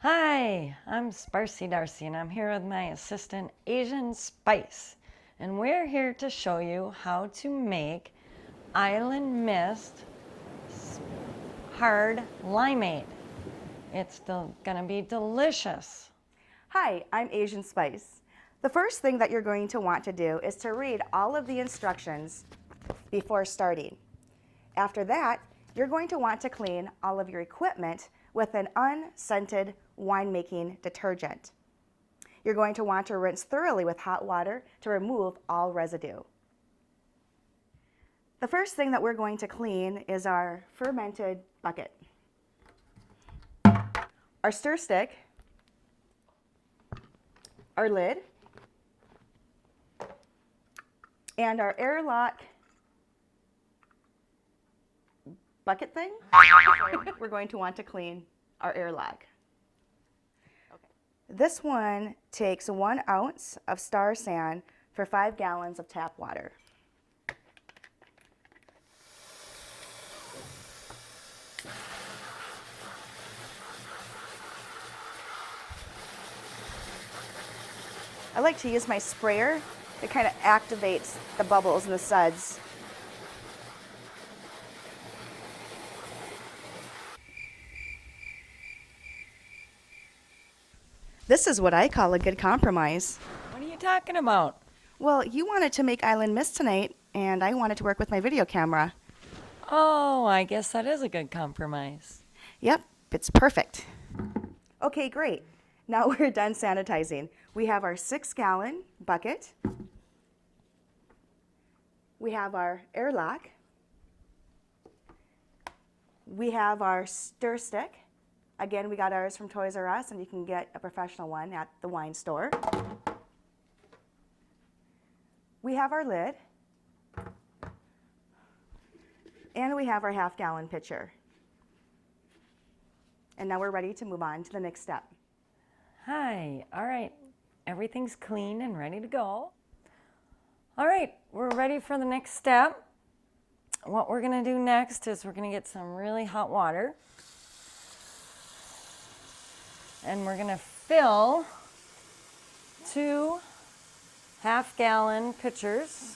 Hi, I'm Darcy, and I'm here with my assistant Asian Spice. And we're here to show you how to make Island Mist hard limeade. It's gonna be delicious. Hi, I'm Asian Spice. The first thing that you're going to want to do is to read all of the instructions before starting. After that, you're going to want to clean all of your equipment with an unscented winemaking detergent. You're going to want to rinse thoroughly with hot water to remove all residue. The first thing that we're going to clean is our fermented bucket. Our stir stick, our lid, and our airlock bucket thing. We're going to want to clean our airlock. This one takes 1 ounce of star sand for 5 gallons of tap water. I like to use my sprayer. It kind of activates the bubbles and the suds. This is what I call a good compromise. What are you talking about? Well, you wanted to make Island Mist tonight, and I wanted to work with my video camera. Oh, I guess that is a good compromise. Yep, it's perfect. Okay, great. Now we're done sanitizing. We have our 6-gallon bucket. We have our airlock. We have our stir stick. Again, we got ours from Toys R Us, and you can get a professional one at the wine store. We have our lid. And we have our half-gallon pitcher. And now we're ready to move on to the next step. Hi, all right, everything's clean and ready to go. All right, we're ready for the next step. What we're gonna do next is we're gonna get some really hot water, and we're gonna fill 2 half-gallon pitchers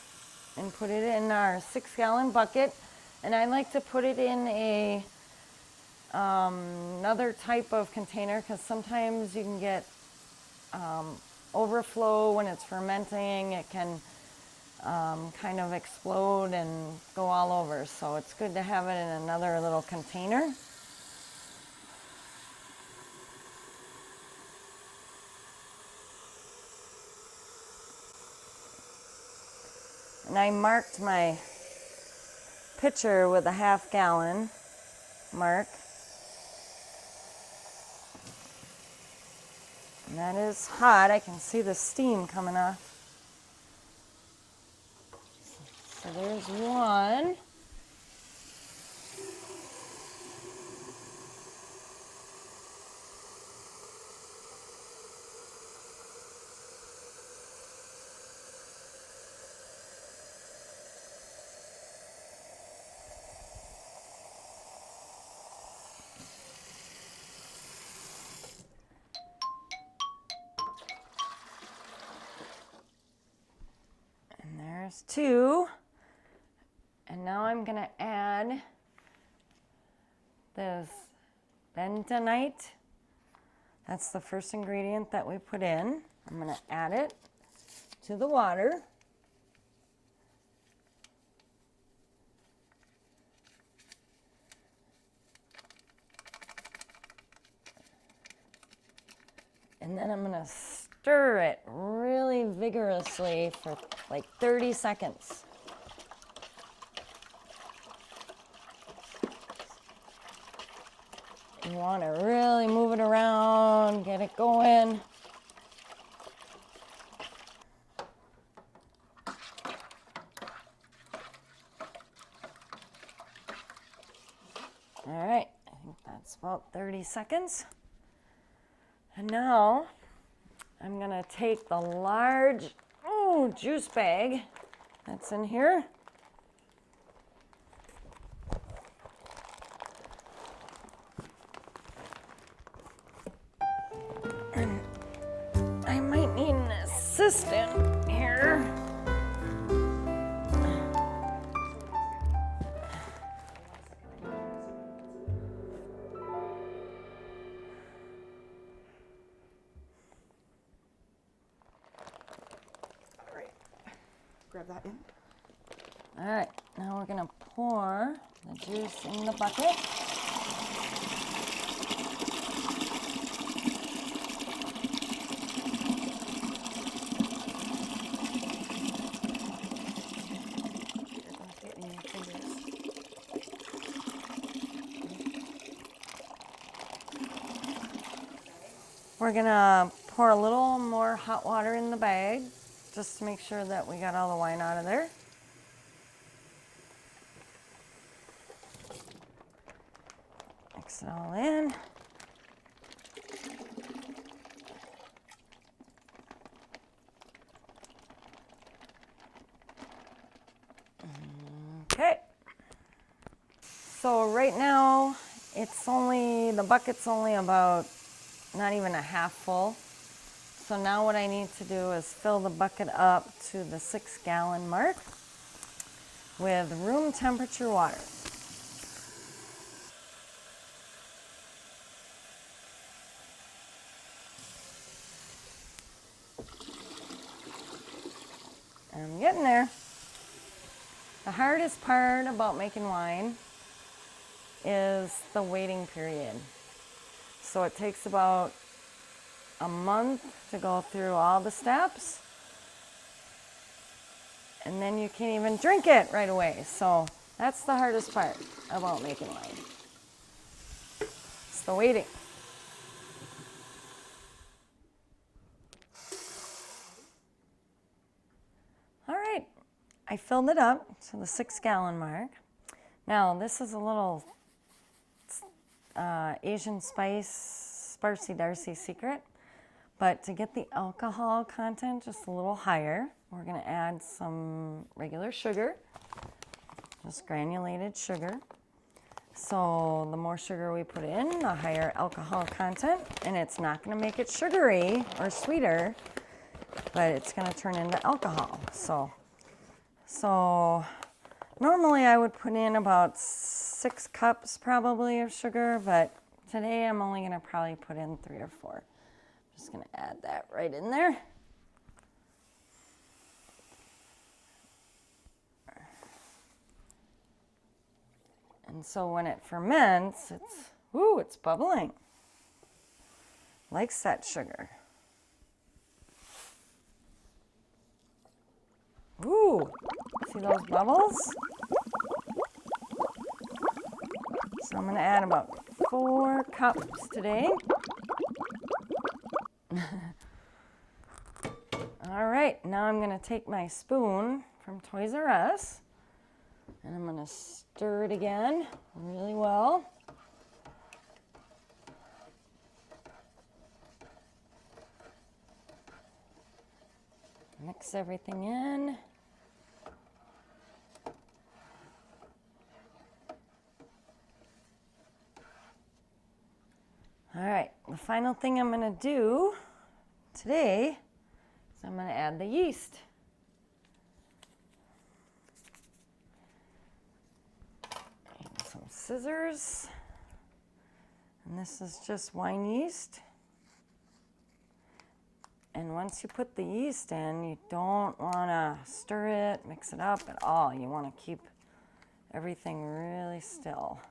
and put it in our 6-gallon bucket. And I like to put it in a another type of container, because sometimes you can get overflow when it's fermenting. It can kind of explode and go all over, so it's good to have it in another little container. And I marked my pitcher with a half-gallon mark. And that is hot. I can see the steam coming off. So there's one. And there's 2. And now I'm gonna add this bentonite. That's the first ingredient that we put in. I'm gonna add it to the water. And then I'm gonna stir it really vigorously for like 30 seconds. You want to really move it around, get it going. All right, I think that's about 30 seconds. And now I'm gonna take the large juice bag that's in here. twist in here. All right, grab that in. All right, now we're gonna pour the juice in the bucket. We're gonna pour a little more hot water in the bag just to make sure that we got all the wine out of there. Mix it all in. Okay. So right now the bucket's only about not even a half full. So now what I need to do is fill the bucket up to the 6-gallon mark with room temperature water. I'm getting there. The hardest part about making wine is the waiting period. So it takes about a month to go through all the steps, and then you can't even drink it right away. So that's the hardest part about making wine. It's the waiting. All right, I filled it up to the 6-gallon mark. Now this is a little Asian spice, Darcy secret. But to get the alcohol content just a little higher, we're gonna add some regular sugar, just granulated sugar. So the more sugar we put in, the higher alcohol content, and it's not gonna make it sugary or sweeter, but it's gonna turn into alcohol. So normally I would put in about 6 cups probably of sugar, but today I'm only gonna probably put in 3 or 4. Just gonna add that right in there. And so when it ferments, it's bubbling. Likes that sugar. Ooh, see those bubbles? So I'm gonna add about 4 cups today. All right, now I'm gonna take my spoon from Toys R Us and I'm gonna stir it again really well. Mix everything in. All right, the final thing I'm gonna do today is I'm gonna add the yeast. And some scissors. And this is just wine yeast. And once you put the yeast in, you don't wanna stir it, mix it up at all. You wanna keep everything really still.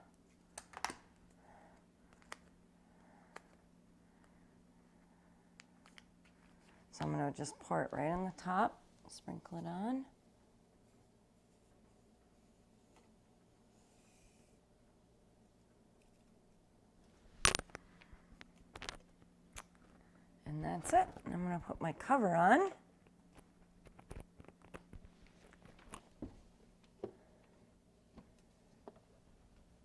So I'm gonna just pour it right on the top, sprinkle it on. And that's it. And I'm gonna put my cover on.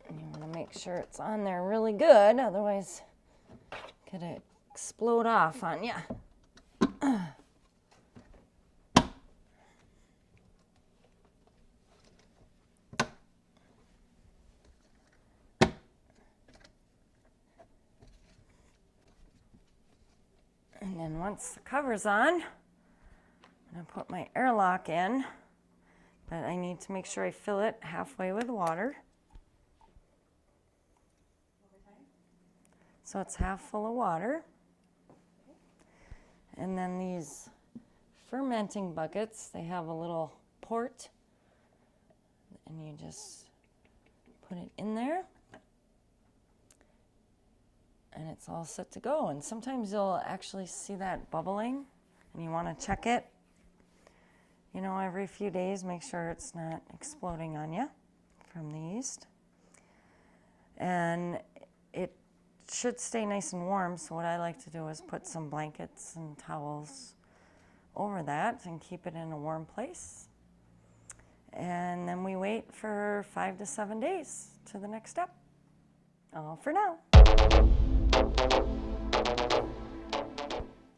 And you wanna make sure it's on there really good, otherwise it could explode off on you. And then once the cover's on, I put my airlock in, but I need to make sure I fill it halfway with water. So it's half full of water. And then these fermenting buckets, they have a little port, and you just put it in there, and it's all set to go. And sometimes you'll actually see that bubbling, and you want to check it, you know, every few days, make sure it's not exploding on you from the yeast. And it should stay nice and warm, so what I like to do is put some blankets and towels over that and keep it in a warm place. And then we wait for 5 to 7 days to the next step. All for now.